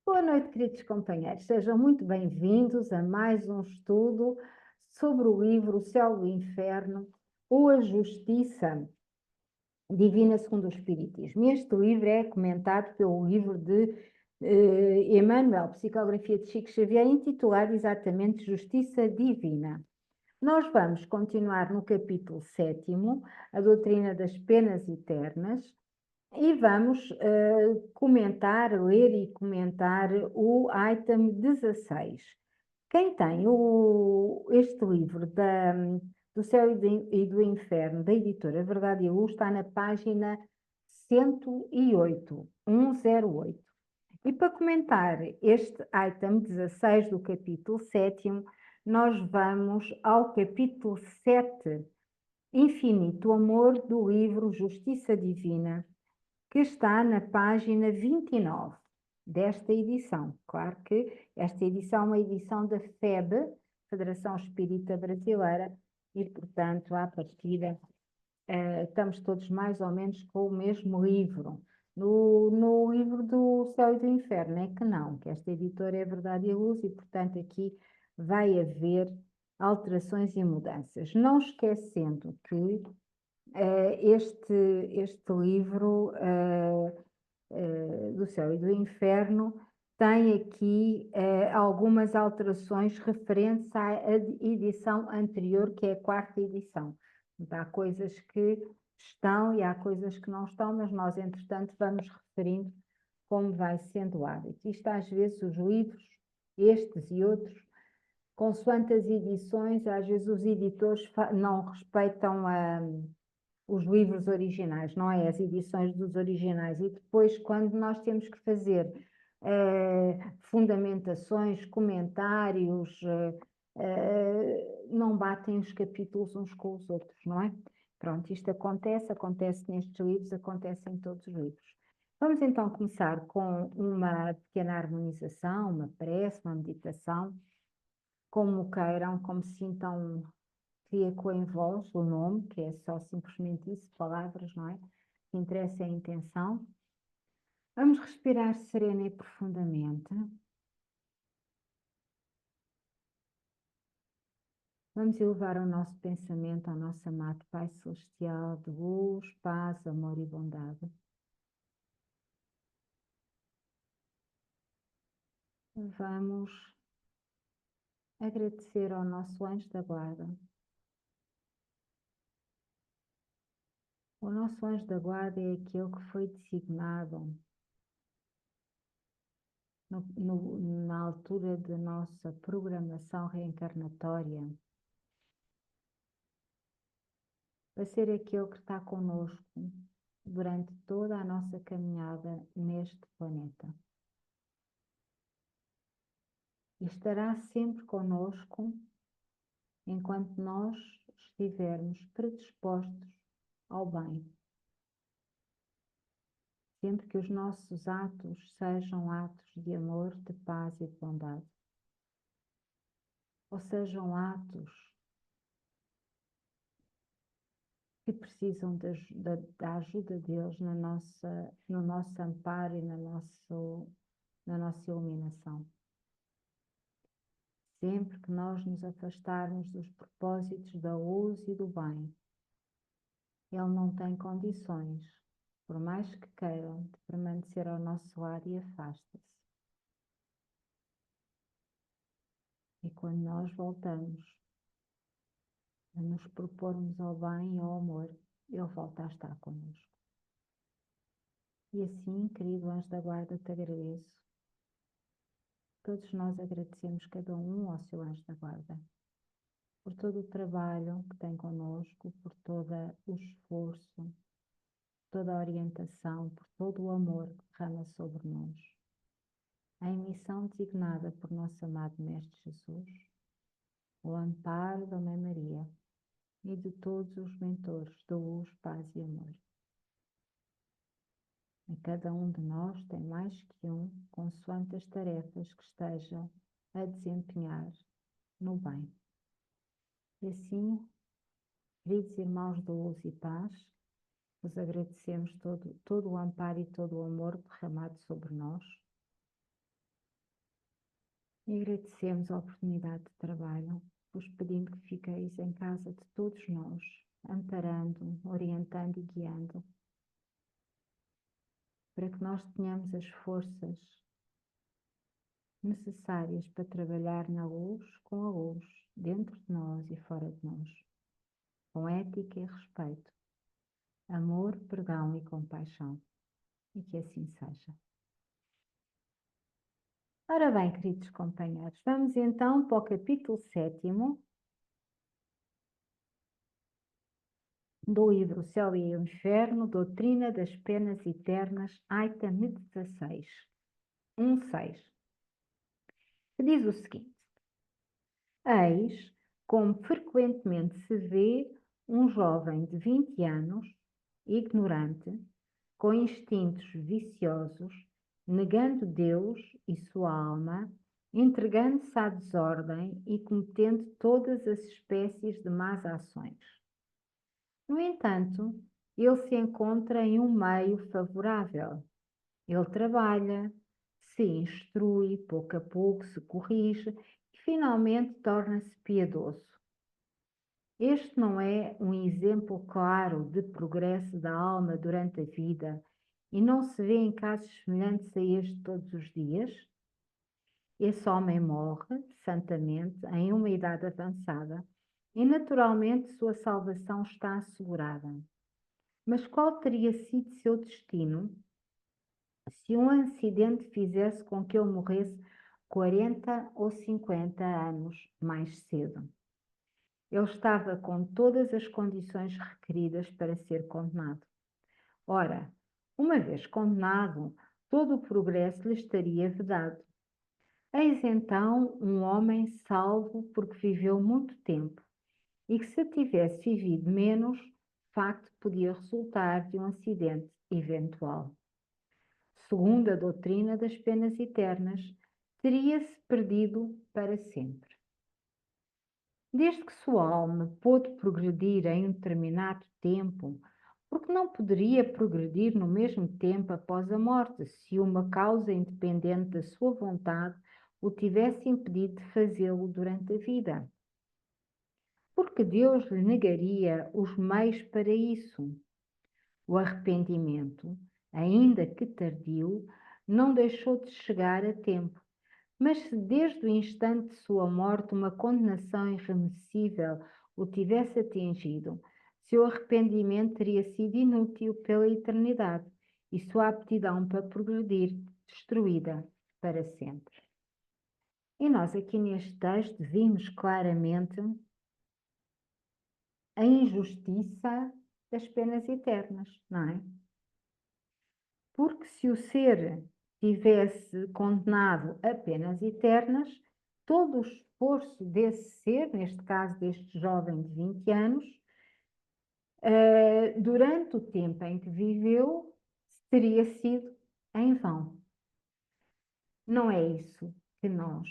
Boa noite, queridos companheiros. Sejam muito bem-vindos a mais um estudo sobre o livro O Céu e o Inferno, ou a Justiça Divina segundo o Espiritismo. Este livro é comentado pelo livro de Emmanuel, Psicografia de Chico Xavier, intitulado exatamente Justiça Divina. Nós vamos continuar no capítulo 7º, a doutrina das penas eternas, e vamos ler e comentar o item 16. Quem tem este livro do Céu e do Inferno, da editora Verdade e Luz, está na página 108, 108. E para comentar este item 16 do capítulo 7º, nós vamos ao capítulo 7, Infinito Amor, do livro Justiça Divina, que está na página 29 desta edição. Claro que esta edição é uma edição da FEB, Federação Espírita Brasileira, e, portanto, à partida, estamos todos mais ou menos com o mesmo livro. No livro do Céu e do Inferno é que não, que esta editora é Verdade e Luz e, portanto, aqui vai haver alterações e mudanças. Não esquecendo que este livro do Céu e do Inferno tem aqui algumas alterações referentes à edição anterior, que é a quarta edição. Há coisas que estão e há coisas que não estão, mas nós, entretanto, vamos referindo como vai sendo o hábito. Isto, às vezes, os livros, estes e outros, consoante as edições, às vezes os editores não respeitam os livros originais, não é? As edições dos originais. E depois, quando nós temos que fazer fundamentações, comentários, não batem os capítulos uns com os outros, não é? Pronto, isto acontece nestes livros, acontece em todos os livros. Vamos então começar com uma pequena harmonização, uma prece, uma meditação, como queiram, como sintam que ecoa em vós o nome, que é só simplesmente isso, palavras, não é? O que interessa é a intenção. Vamos respirar serena e profundamente. Vamos elevar o nosso pensamento ao nosso amado Pai Celestial de luz, paz, amor e bondade. Vamos agradecer ao nosso anjo da guarda. O nosso anjo da guarda é aquele que foi designado na altura da nossa programação reencarnatória, para ser aquele que está conosco durante toda a nossa caminhada neste planeta. E estará sempre conosco enquanto nós estivermos predispostos ao bem. Sempre que os nossos atos sejam atos de amor, de paz e de bondade. Ou sejam atos que precisam da ajuda deles no nosso amparo e na nossa iluminação. Sempre que nós nos afastarmos dos propósitos da luz e do bem, ele não tem condições, por mais que queiram, de permanecer ao nosso lado e afasta-se. E quando nós voltamos a nos propormos ao bem e ao amor, ele volta a estar connosco. E assim, querido anjo da guarda, te agradeço. Todos nós agradecemos cada um ao seu anjo da guarda, por todo o trabalho que tem connosco, por todo o esforço, toda a orientação, por todo o amor que derrama sobre nós. Em missão designada por nosso amado Mestre Jesus, o amparo da Mãe Maria e de todos os mentores da luz, paz e amor. E cada um de nós tem mais que um, consoante as tarefas que estejam a desempenhar no bem. E assim, queridos irmãos de luz e paz, vos agradecemos todo o amparo e todo o amor derramado sobre nós. E agradecemos a oportunidade de trabalho, vos pedindo que fiqueis em casa de todos nós, amparando, orientando e guiando, para que nós tenhamos as forças necessárias para trabalhar na luz, com a luz, dentro de nós e fora de nós, com ética e respeito, amor, perdão e compaixão, e que assim seja. Ora bem, queridos companheiros, vamos então para o capítulo 7º do livro O Céu e o Inferno, Doutrina das Penas Eternas, item 16, 1.6, que diz o seguinte: Eis como frequentemente se vê um jovem de 20 anos, ignorante, com instintos viciosos, negando Deus e sua alma, entregando-se à desordem e cometendo todas as espécies de más ações. No entanto, ele se encontra em um meio favorável. Ele trabalha, se instrui, pouco a pouco se corrige e finalmente torna-se piedoso. Este não é um exemplo claro de progresso da alma durante a vida e não se vê em casos semelhantes a este todos os dias? Esse homem morre, santamente, em uma idade avançada e naturalmente sua salvação está assegurada. Mas qual teria sido seu destino se um acidente fizesse com que ele morresse 40 ou 50 anos mais cedo? Ele estava com todas as condições requeridas para ser condenado. Ora, uma vez condenado, todo o progresso lhe estaria vedado. Eis então um homem salvo porque viveu muito tempo, e que se tivesse vivido menos, de facto podia resultar de um acidente eventual. Segundo a doutrina das penas eternas, teria-se perdido para sempre. Desde que sua alma pôde progredir em um determinado tempo, porque não poderia progredir no mesmo tempo após a morte, se uma causa independente da sua vontade o tivesse impedido de fazê-lo durante a vida? Porque Deus lhe negaria os meios para isso? O arrependimento, ainda que tardio, não deixou de chegar a tempo. Mas se desde o instante de sua morte uma condenação irremissível o tivesse atingido, seu arrependimento teria sido inútil pela eternidade e sua aptidão para progredir destruída para sempre. E nós aqui neste texto vimos claramente a injustiça das penas eternas, não é? Porque se o ser tivesse condenado a penas eternas, todo o esforço desse ser, neste caso deste jovem de 20 anos, durante o tempo em que viveu, teria sido em vão. Não é isso que nós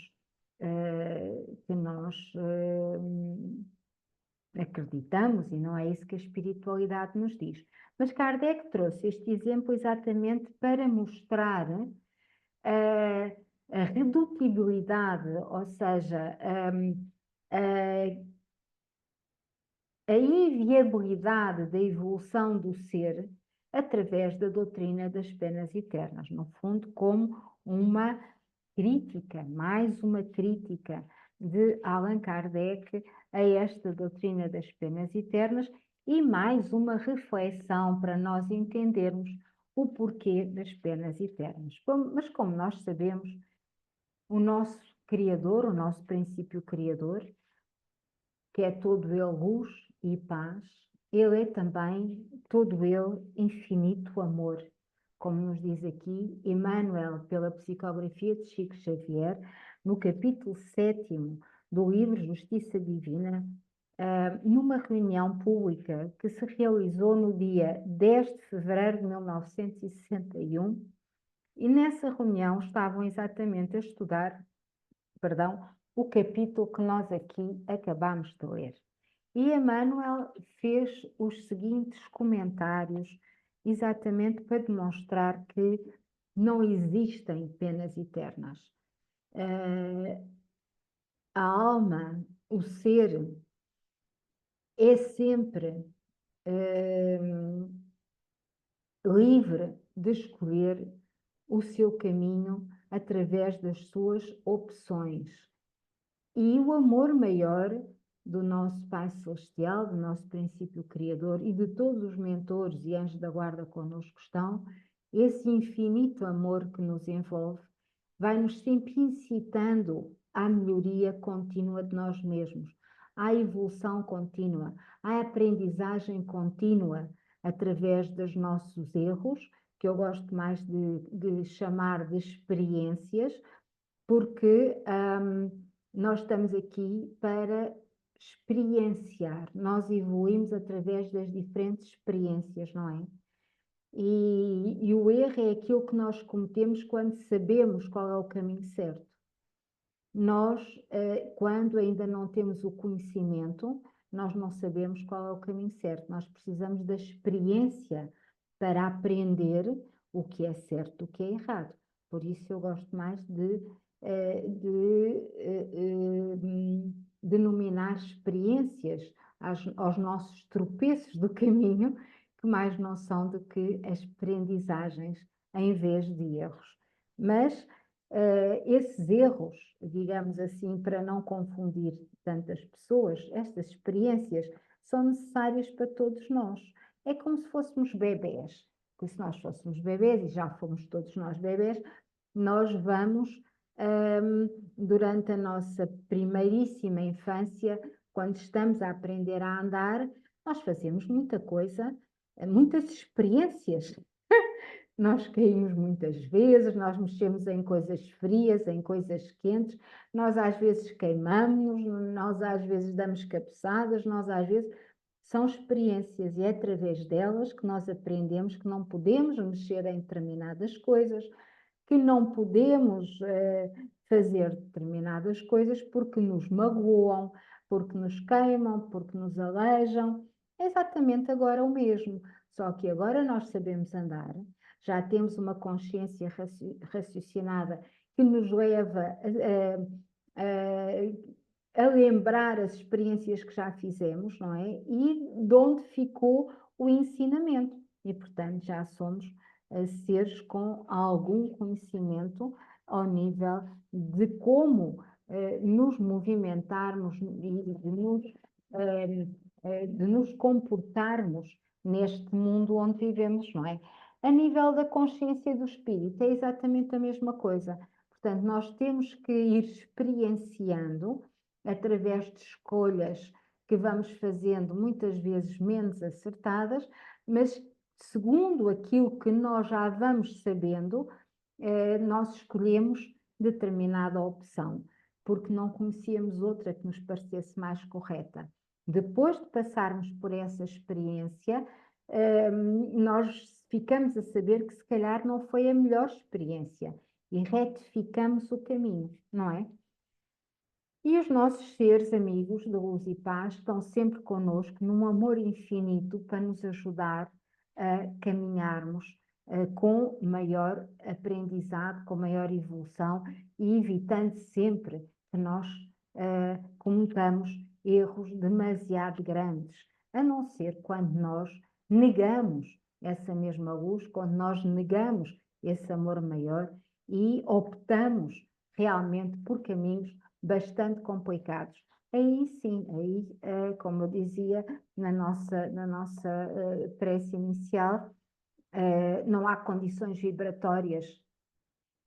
acreditamos e não é isso que a espiritualidade nos diz. Mas Kardec trouxe este exemplo exatamente para mostrar a redutibilidade, ou seja, a inviabilidade da evolução do ser através da doutrina das penas eternas, no fundo, como uma crítica, mais uma crítica de Allan Kardec a esta doutrina das penas eternas e mais uma reflexão para nós entendermos o porquê das penas eternas. Mas como nós sabemos, o nosso Criador, o nosso princípio Criador, que é todo ele luz e paz, ele é também todo ele infinito amor, como nos diz aqui Emmanuel, pela psicografia de Chico Xavier, no capítulo 7º do livro Justiça Divina, numa reunião pública que se realizou no dia 10 de fevereiro de 1961, e nessa reunião estavam exatamente a estudar, o capítulo que nós aqui acabamos de ler. E Emmanuel fez os seguintes comentários, exatamente para demonstrar que não existem penas eternas. A alma, o ser, é sempre livre de escolher o seu caminho através das suas opções. E o amor maior do nosso Pai Celestial, do nosso princípio criador e de todos os mentores e anjos da guarda connosco estão, esse infinito amor que nos envolve, vai-nos sempre incitando à melhoria contínua de nós mesmos, à evolução contínua, à aprendizagem contínua através dos nossos erros, que eu gosto mais de chamar de experiências, porque nós estamos aqui para experienciar, nós evoluímos através das diferentes experiências, não é? E o erro é aquilo que nós cometemos quando sabemos qual é o caminho certo. Nós, quando ainda não temos o conhecimento, nós não sabemos qual é o caminho certo. Nós precisamos da experiência para aprender o que é certo, o que é errado. Por isso eu gosto mais de denominar experiências aos nossos tropeços do caminho, que mais não são do que as aprendizagens em vez de erros. Mas esses erros, digamos assim, para não confundir tantas pessoas, estas experiências são necessárias para todos nós. É como se fôssemos bebés, porque se nós fôssemos bebés, e já fomos todos nós bebés, nós vamos, durante a nossa primeiríssima infância, quando estamos a aprender a andar, nós fazemos muita coisa, muitas experiências. Nós caímos muitas vezes, nós mexemos em coisas frias, em coisas quentes, nós às vezes queimamos, nós às vezes damos cabeçadas, nós às vezes... São experiências e é através delas que nós aprendemos que não podemos mexer em determinadas coisas, que não podemos fazer determinadas coisas porque nos magoam, porque nos queimam, porque nos aleijam. É exatamente agora o mesmo, só que agora nós sabemos andar, já temos uma consciência raciocinada que nos leva a lembrar as experiências que já fizemos, não é? E de onde ficou o ensinamento. E, portanto, já somos seres com algum conhecimento ao nível de como nos movimentarmos e de nos comportarmos neste mundo onde vivemos, não é? A nível da consciência do espírito é exatamente a mesma coisa. Portanto, nós temos que ir experienciando através de escolhas que vamos fazendo muitas vezes menos acertadas, mas segundo aquilo que nós já vamos sabendo, nós escolhemos determinada opção, porque não conhecíamos outra que nos parecesse mais correta. Depois de passarmos por essa experiência, nós ficamos a saber que se calhar não foi a melhor experiência e retificamos o caminho, não é? E os nossos seres amigos de luz e paz estão sempre connosco num amor infinito para nos ajudar a caminharmos com maior aprendizado, com maior evolução e evitando sempre que nós cometamos erros demasiado grandes, a não ser quando nós negamos essa mesma luz, quando nós negamos esse amor maior e optamos realmente por caminhos bastante complicados. Aí sim, aí, como eu dizia na nossa prece inicial, não há condições vibratórias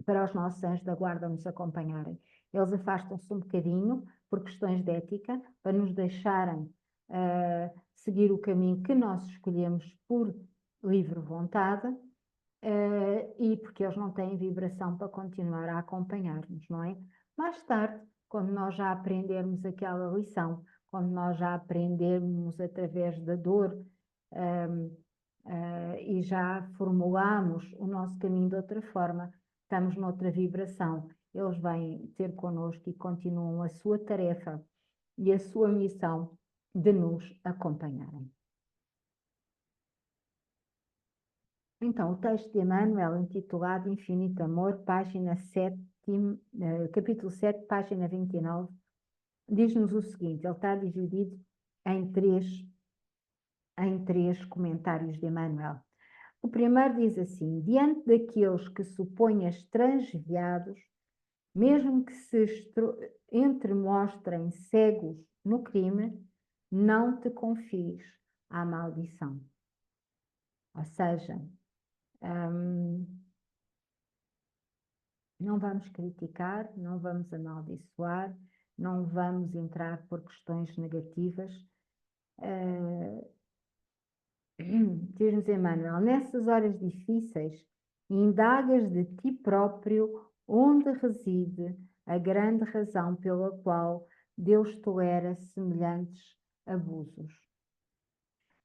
para os nossos anjos da guarda nos acompanharem. Eles afastam-se um bocadinho por questões de ética, para nos deixarem seguir o caminho que nós escolhemos por livre vontade, e porque eles não têm vibração para continuar a acompanhar-nos, não é? Mais tarde, quando nós já aprendermos aquela lição, quando nós já aprendermos através da dor e já formulamos o nosso caminho de outra forma, estamos noutra vibração, eles vêm ter connosco e continuam a sua tarefa e a sua missão de nos acompanharem. Então, o texto de Emmanuel, intitulado Infinito Amor, página 7, capítulo 7, página 29, diz-nos o seguinte, ele está dividido em três comentários de Emmanuel. O primeiro diz assim, diante daqueles que suponhas transviados, mesmo que se entremostrem cegos no crime, não te confies à maldição. Ou seja, não vamos criticar, não vamos amaldiçoar, não vamos entrar por questões negativas. Diz-nos Emmanuel, nessas horas difíceis, indagas de ti próprio onde reside a grande razão pela qual Deus tolera semelhantes abusos.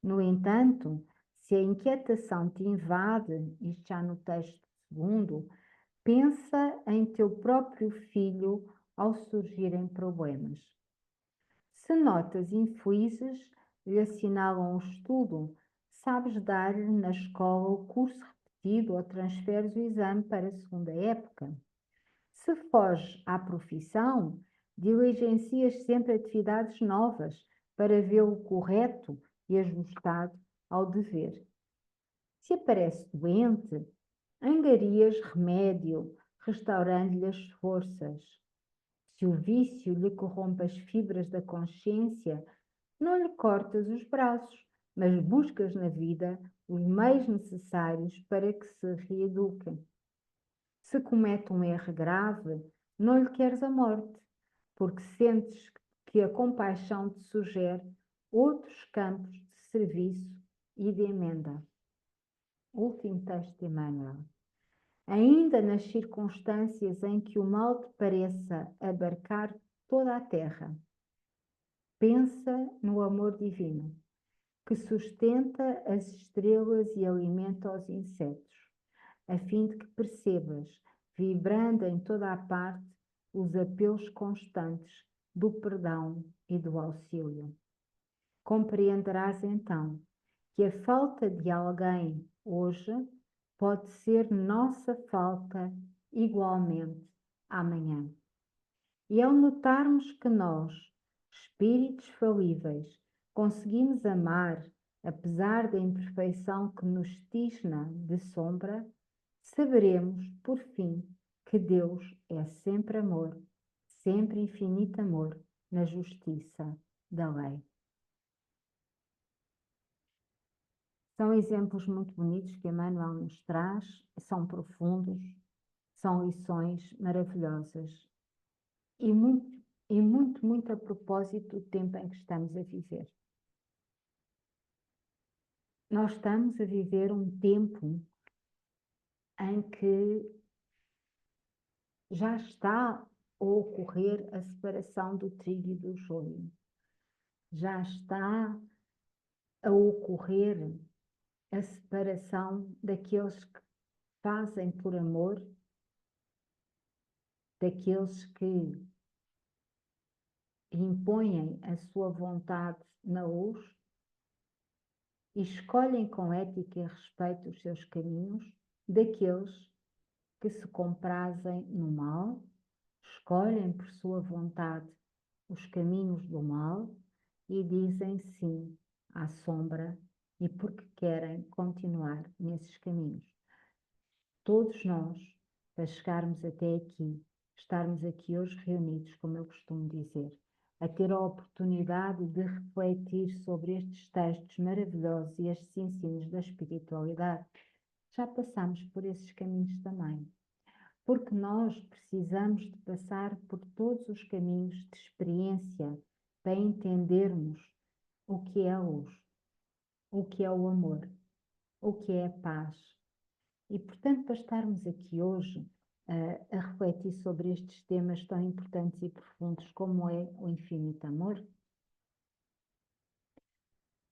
No entanto, se a inquietação te invade, isto já no texto segundo, pensa em teu próprio filho ao surgirem problemas. Se notas infelizes lhe assinalam o estudo, sabes dar-lhe na escola o curso repetido ou transferes o exame para a segunda época. Se foges à profissão, diligencias sempre atividades novas para vê-lo correto e ajustado ao dever. Se aparece doente, angarias remédio, restaurando-lhe as forças. Se o vício lhe corrompe as fibras da consciência, não lhe cortas os braços, mas buscas na vida os meios necessários para que se reeduque. Se comete um erro grave, não lhe queres a morte, porque sentes que a compaixão te sugere outros campos de serviço e de emenda. Último texto de Emmanuel. Ainda nas circunstâncias em que o mal te pareça abarcar toda a terra, pensa no amor divino, que sustenta as estrelas e alimenta os insetos, a fim de que percebas, vibrando em toda a parte, os apelos constantes do perdão e do auxílio. Compreenderás então que a falta de alguém hoje pode ser nossa falta igualmente amanhã. E ao notarmos que nós, espíritos falíveis, conseguimos amar, apesar da imperfeição que nos tisna de sombra, saberemos, por fim, que Deus é sempre amor, sempre infinito amor, na justiça da lei. São exemplos muito bonitos que Emmanuel nos traz, são profundos, são lições maravilhosas e muito a propósito do tempo em que estamos a viver. Nós estamos a viver um tempo em que já está a ocorrer a separação do trigo e do joio. Já está a ocorrer a separação daqueles que fazem por amor, daqueles que impõem a sua vontade na luz e escolhem com ética e respeito os seus caminhos, daqueles que se comprazem no mal, escolhem por sua vontade os caminhos do mal e dizem sim à sombra e porque querem continuar nesses caminhos. Todos nós, para chegarmos até aqui, estarmos aqui hoje reunidos, como eu costumo dizer, a ter a oportunidade de refletir sobre estes textos maravilhosos e estes ensinos da espiritualidade, já passamos por esses caminhos também. Porque nós precisamos de passar por todos os caminhos de experiência para entendermos o que é a luz, o que é o amor, o que é a paz. E, portanto, para estarmos aqui hoje a refletir sobre estes temas tão importantes e profundos como é o infinito amor,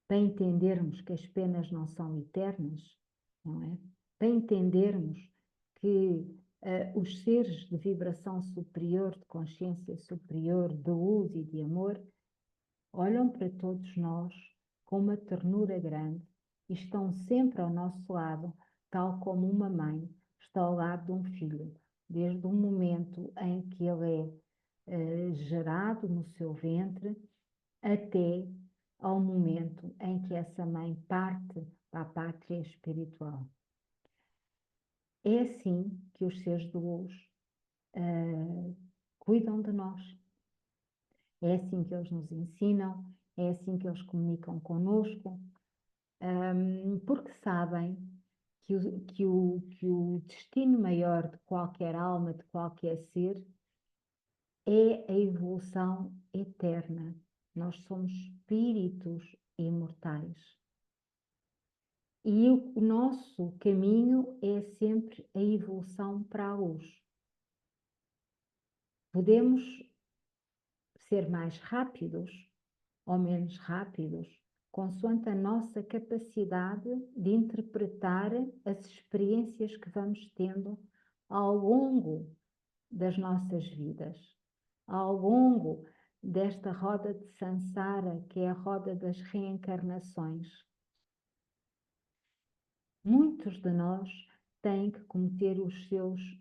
para entendermos que as penas não são eternas, não é? Para entendermos que os seres de vibração superior, de consciência superior, de luz e de amor, olham para todos nós com uma ternura grande e estão sempre ao nosso lado tal como uma mãe está ao lado de um filho, desde o momento em que ele é gerado no seu ventre até ao momento em que essa mãe parte para a pátria espiritual. É assim que os seres de luz cuidam de nós. É assim que eles nos ensinam, é assim que eles comunicam conosco, porque sabem que o destino maior de qualquer alma, de qualquer ser, é a evolução eterna. Nós somos espíritos imortais. E o nosso caminho é sempre a evolução para a luz. Podemos ser mais rápidos ou menos rápidos, consoante a nossa capacidade de interpretar as experiências que vamos tendo ao longo das nossas vidas, ao longo desta roda de Sansara, que é a roda das reencarnações. Muitos de nós têm que cometer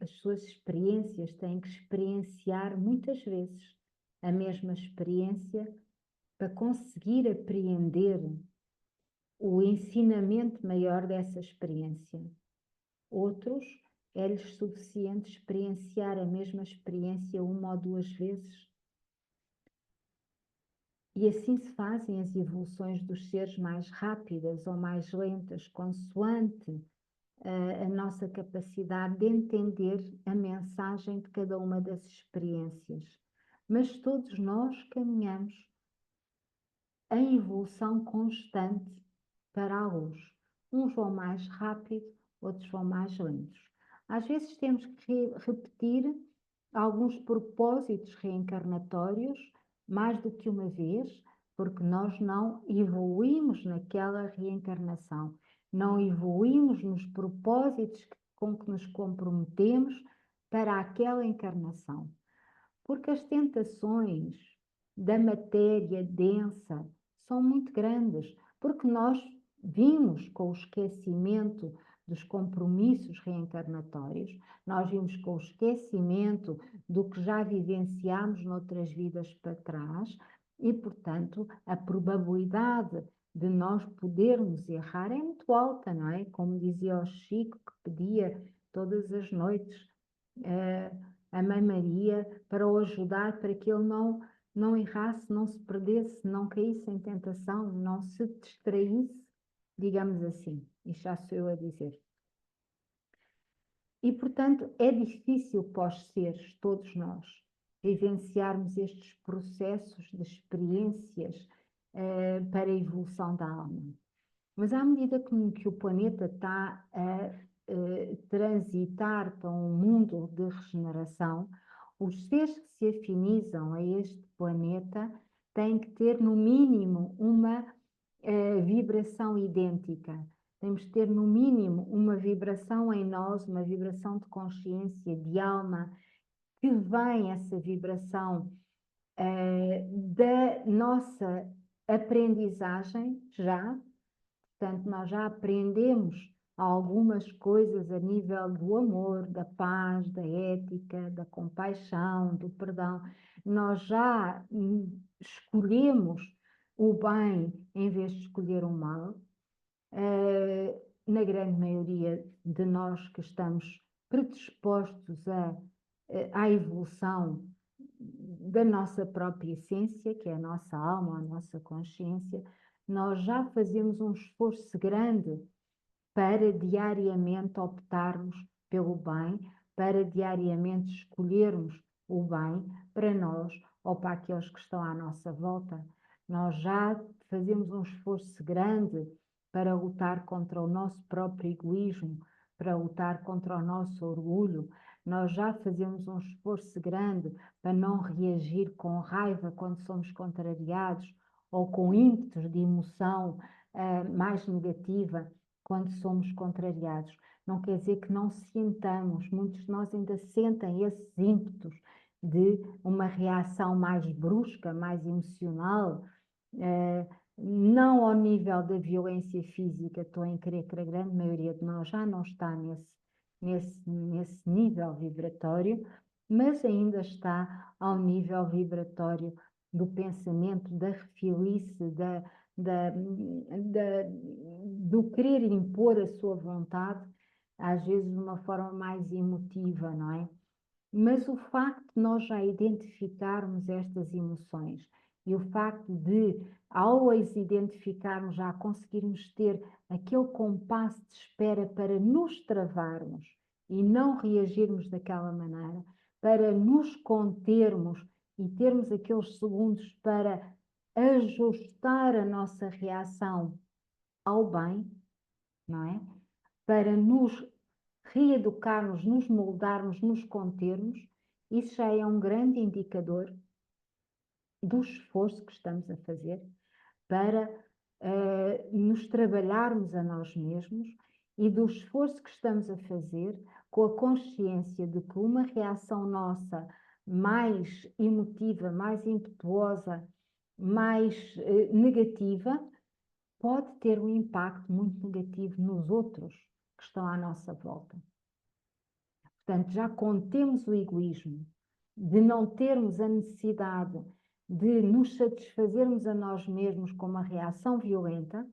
as suas experiências, têm que experienciar muitas vezes a mesma experiência para conseguir apreender o ensinamento maior dessa experiência. Outros, é-lhes suficiente experienciar a mesma experiência uma ou duas vezes. E assim se fazem as evoluções dos seres mais rápidas ou mais lentas, consoante a nossa capacidade de entender a mensagem de cada uma das experiências. Mas todos nós caminhamos em evolução constante para a luz. Uns vão mais rápido, outros vão mais lentos. Às vezes temos que repetir alguns propósitos reencarnatórios mais do que uma vez, porque nós não evoluímos naquela reencarnação, não evoluímos nos propósitos com que nos comprometemos para aquela encarnação. Porque as tentações da matéria densa são muito grandes, porque nós vimos com o esquecimento dos compromissos reencarnatórios, nós vimos com o esquecimento do que já vivenciámos noutras vidas para trás e, portanto, a probabilidade de nós podermos errar é muito alta, não é? Como dizia o Chico, que pedia todas as noites a Mãe Maria para o ajudar, para que ele não errasse, não se perdesse, não caísse em tentação, não se distraísse, digamos assim. Isto já sou eu a dizer. E, portanto, é difícil para os seres, todos nós, vivenciarmos estes processos de experiências para a evolução da alma. Mas à medida que o planeta está a transitar para um mundo de regeneração, os seres que se afinizam a este planeta têm que ter, no mínimo, uma vibração idêntica. Temos que ter, no mínimo, uma vibração em nós, uma vibração de consciência, de alma, que vem essa vibração da nossa aprendizagem já. Portanto, nós já aprendemos algumas coisas a nível do amor, da paz, da ética, da compaixão, do perdão. Nós já escolhemos o bem em vez de escolher o mal. Na grande maioria de nós que estamos predispostos à evolução da nossa própria essência, que é a nossa alma, a nossa consciência, nós já fazemos um esforço grande para diariamente optarmos pelo bem, para diariamente escolhermos o bem para nós ou para aqueles que estão à nossa volta. Nós já fazemos um esforço grande para lutar contra o nosso próprio egoísmo, para lutar contra o nosso orgulho. Nós já fazemos um esforço grande para não reagir com raiva quando somos contrariados ou com ímpetos de emoção mais negativa quando somos contrariados. Não quer dizer que não sintamos, muitos de nós ainda sentem esses ímpetos de uma reação mais brusca, mais emocional, não ao nível da violência física, estou em crer que a grande maioria de nós já não está nesse nível vibratório, mas ainda está ao nível vibratório do pensamento, da refilice, do querer impor a sua vontade, às vezes de uma forma mais emotiva, não é? Mas o facto de nós já identificarmos estas emoções e o facto de, ao as identificarmos, já conseguirmos ter aquele compasso de espera para nos travarmos e não reagirmos daquela maneira, para nos contermos e termos aqueles segundos para ajustar a nossa reação ao bem, não é? Para nos reeducarmos, nos moldarmos, nos contermos, isso já é um grande indicador do esforço que estamos a fazer para nos trabalharmos a nós mesmos e do esforço que estamos a fazer com a consciência de que uma reação nossa mais emotiva, mais impetuosa, mais negativa, pode ter um impacto muito negativo nos outros que estão à nossa volta. Portanto, já contemos o egoísmo, de não termos a necessidade de nos satisfazermos a nós mesmos com uma reação violenta,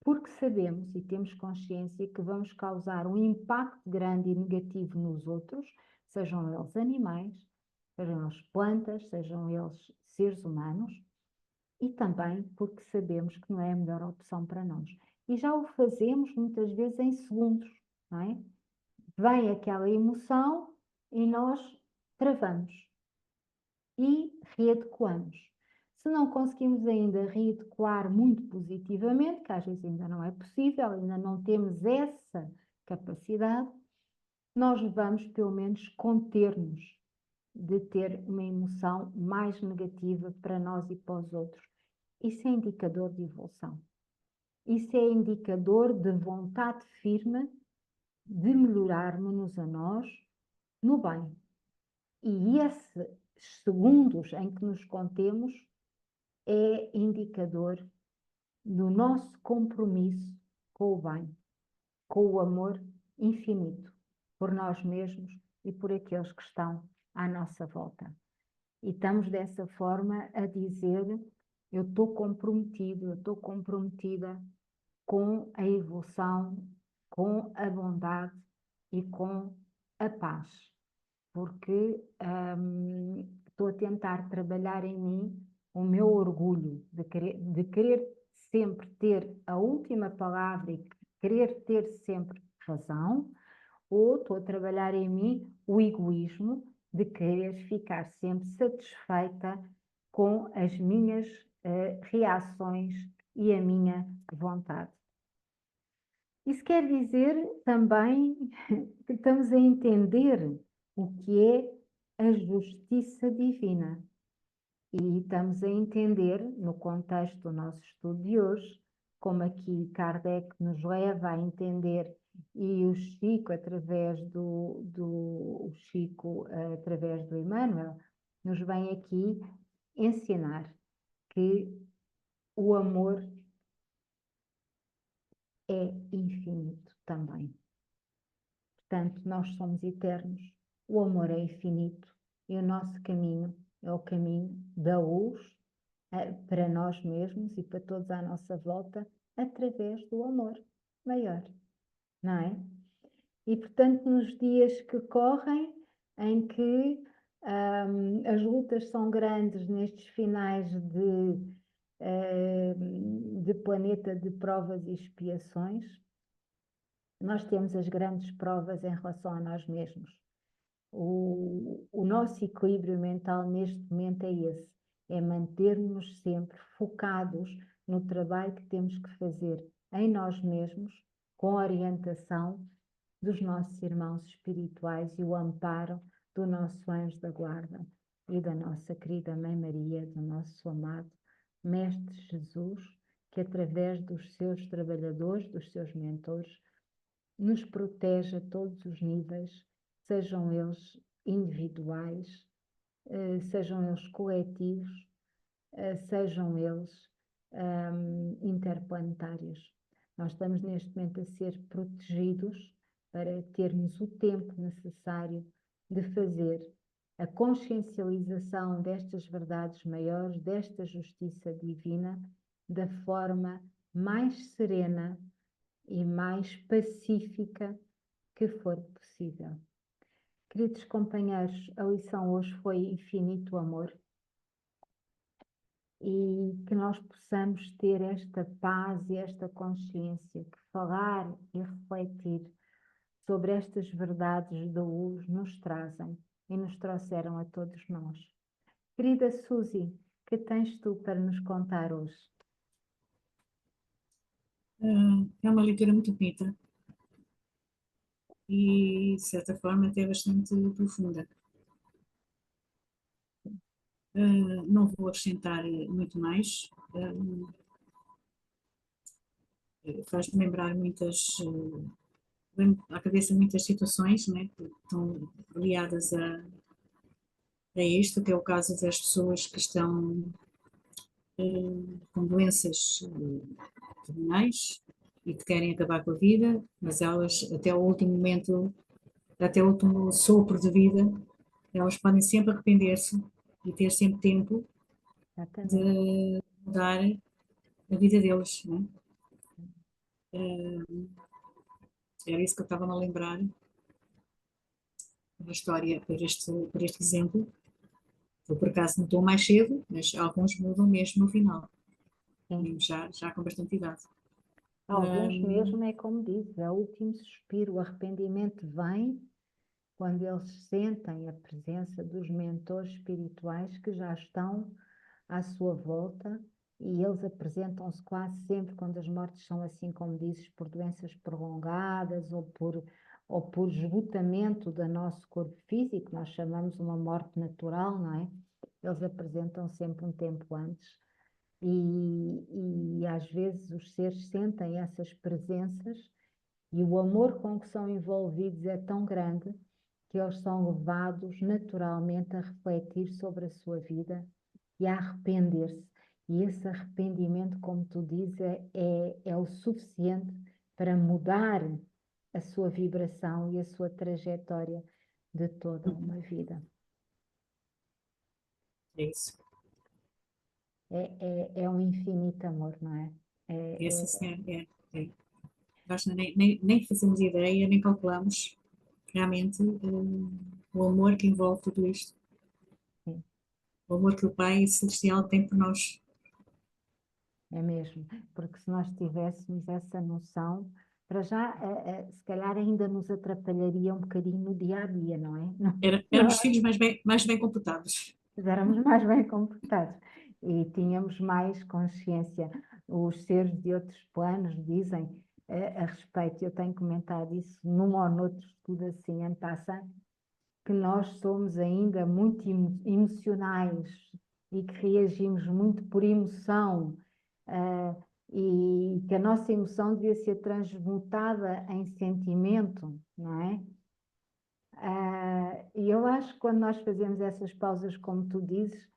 porque sabemos e temos consciência que vamos causar um impacto grande e negativo nos outros, sejam eles animais, sejam eles plantas, sejam eles seres humanos, e também porque sabemos que não é a melhor opção para nós. E já o fazemos muitas vezes em segundos, não é? Vem aquela emoção e nós travamos e readequamos. Se não conseguimos ainda readequar muito positivamente, que às vezes ainda não é possível, ainda não temos essa capacidade, nós vamos pelo menos conter-nos de ter uma emoção mais negativa para nós e para os outros. Isso é indicador de evolução. Isso é indicador de vontade firme de melhorarmos-nos a nós no bem. E esses segundos em que nos contemos é indicador do nosso compromisso com o bem, com o amor infinito por nós mesmos e por aqueles que estão à nossa volta. E estamos dessa forma a dizer: eu estou comprometido, eu estou comprometida com a evolução, com a bondade e com a paz, porque estou a tentar trabalhar em mim o meu orgulho de querer sempre ter a última palavra e querer ter sempre razão, ou estou a trabalhar em mim o egoísmo de querer ficar sempre satisfeita com as minhas reações e a minha vontade. Isso quer dizer também que estamos a entender o que é a justiça divina. E estamos a entender, no contexto do nosso estudo de hoje, como aqui Kardec nos leva a entender, e o Chico, através do Chico, através do Emmanuel, nos vem aqui ensinar que o amor é infinito também. Portanto, nós somos eternos, o amor é infinito e o nosso caminho é o caminho da luz para nós mesmos e para todos à nossa volta, através do amor maior, não é? E, portanto, nos dias que correm, em que as lutas são grandes nestes finais de planeta de provas e expiações, nós temos as grandes provas em relação a nós mesmos. O nosso equilíbrio mental neste momento é esse, é manter-nos sempre focados no trabalho que temos que fazer em nós mesmos, com a orientação dos nossos irmãos espirituais e o amparo do nosso anjo da guarda e da nossa querida Mãe Maria, do nosso amado Mestre Jesus, que através dos seus trabalhadores, dos seus mentores, nos protege a todos os níveis, sejam eles individuais, sejam eles coletivos, sejam eles interplanetárias. Nós estamos neste momento a ser protegidos para termos o tempo necessário de fazer a consciencialização destas verdades maiores, desta justiça divina, da forma mais serena e mais pacífica que for possível. Queridos companheiros, a lição hoje foi infinito amor e que nós possamos ter esta paz e esta consciência, que falar e refletir sobre estas verdades da luz nos trazem e nos trouxeram a todos nós. Querida Suzy, que tens tu para nos contar hoje? É uma leitura muito bonita e, de certa forma, até bastante profunda. Não vou acrescentar muito mais. Faz-me lembrar vem à cabeça muitas situações, né, que estão ligadas a isto, que é o caso das pessoas que estão com doenças terminais e que querem acabar com a vida, mas elas, até o último momento, até o último sopro de vida, elas podem sempre arrepender-se e ter sempre tempo Exatamente. de mudar a vida deles, né? Era isso que eu estava a lembrar da história por este exemplo. Eu, por acaso, mudou mais cedo, mas alguns mudam mesmo no final, Sim. mesmo já com bastante idade. Alguns mesmo é como diz, é o último suspiro, o arrependimento vem quando eles sentem a presença dos mentores espirituais que já estão à sua volta e eles apresentam-se quase sempre quando as mortes são assim como dizes, por doenças prolongadas ou por esgotamento do nosso corpo físico, nós chamamos uma morte natural, não é? Eles apresentam sempre um tempo antes e às vezes os seres sentem essas presenças e o amor com que são envolvidos é tão grande que eles são levados naturalmente a refletir sobre a sua vida e a arrepender-se. E esse arrependimento, como tu dizes, é o suficiente para mudar a sua vibração e a sua trajetória de toda uma vida. É isso. É um infinito amor, não é? Esse sim, Nós nem fazemos ideia, nem calculamos realmente o amor que envolve tudo isto. Sim. O amor que o Pai Celestial tem por nós. É mesmo, porque se nós tivéssemos essa noção, para já, se calhar ainda nos atrapalharia um bocadinho no dia a dia, não é? Éramos filhos mais bem comportados. Éramos mais bem comportados e tínhamos mais consciência. Os seres de outros planos dizem a respeito, eu tenho comentado isso num ou noutro estudo assim, em passant, que nós somos ainda muito emocionais e que reagimos muito por emoção, e que a nossa emoção devia ser transmutada em sentimento, não é? E eu acho que quando nós fazemos essas pausas, como tu dizes,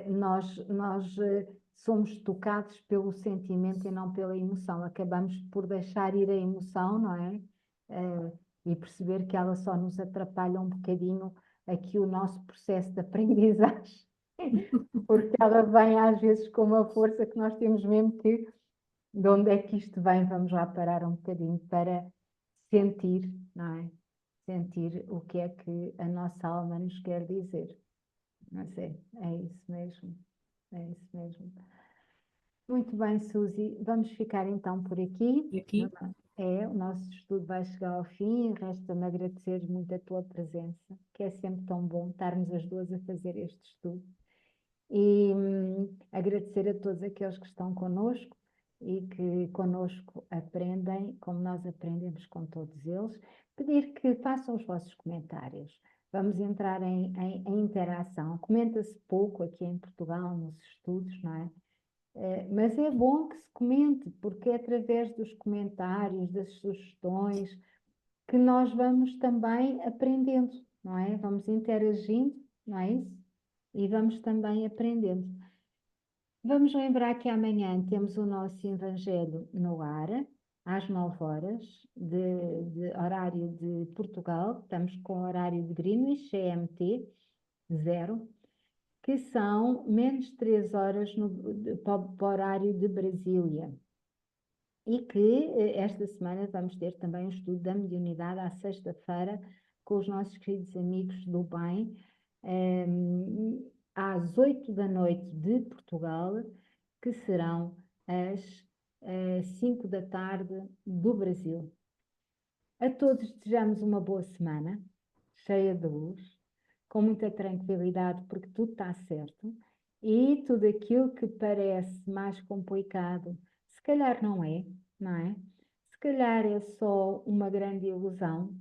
nós somos tocados pelo sentimento e não pela emoção. Acabamos por deixar ir a emoção, não é? E perceber que ela só nos atrapalha um bocadinho aqui o nosso processo de aprendizagem, porque ela vem às vezes com uma força que nós temos mesmo que, de onde é que isto vem? Vamos lá parar um bocadinho para sentir, não é? Sentir o que é que a nossa alma nos quer dizer. Mas é isso mesmo. É isso mesmo. Muito bem, Suzy. Vamos ficar então por aqui. E aqui, O nosso estudo vai chegar ao fim. Resta-me agradecer muito a tua presença, que é sempre tão bom estarmos as duas a fazer este estudo. E agradecer a todos aqueles que estão connosco e que connosco aprendem, como nós aprendemos com todos eles. Pedir que façam os vossos comentários. Vamos entrar em interação. Comenta-se pouco aqui em Portugal nos estudos, não é? Mas é bom que se comente, porque é através dos comentários, das sugestões, que nós vamos também aprendendo, não é? Vamos interagindo, não é isso? E vamos também aprendendo. Vamos lembrar que amanhã temos o nosso Evangelho no ar, às 9 horas, de horário de Portugal. Estamos com o horário de Greenwich, GMT, 0, que são menos 3 horas para o horário de Brasília. E que esta semana vamos ter também um estudo da mediunidade à sexta-feira com os nossos queridos amigos do bem, às 8 da noite de Portugal, que serão às 5 da tarde do Brasil. A todos desejamos uma boa semana, cheia de luz, com muita tranquilidade, porque tudo está certo, e tudo aquilo que parece mais complicado, se calhar não é, não é? Se calhar é só uma grande ilusão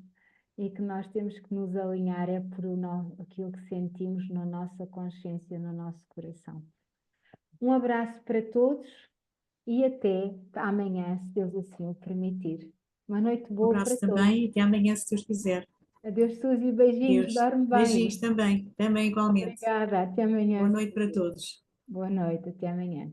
e que nós temos que nos alinhar é por aquilo que sentimos na nossa consciência, no nosso coração. Um abraço para todos e até amanhã, se Deus assim o permitir. Uma noite Um boa para abraço todos. também e até amanhã, se Deus quiser. Adeus, Suzy, beijinhos, Deus. dorme Beijinhos bem. também igualmente. Obrigada, até Boa amanhã, noite para Suzy. todos. Boa noite, até amanhã.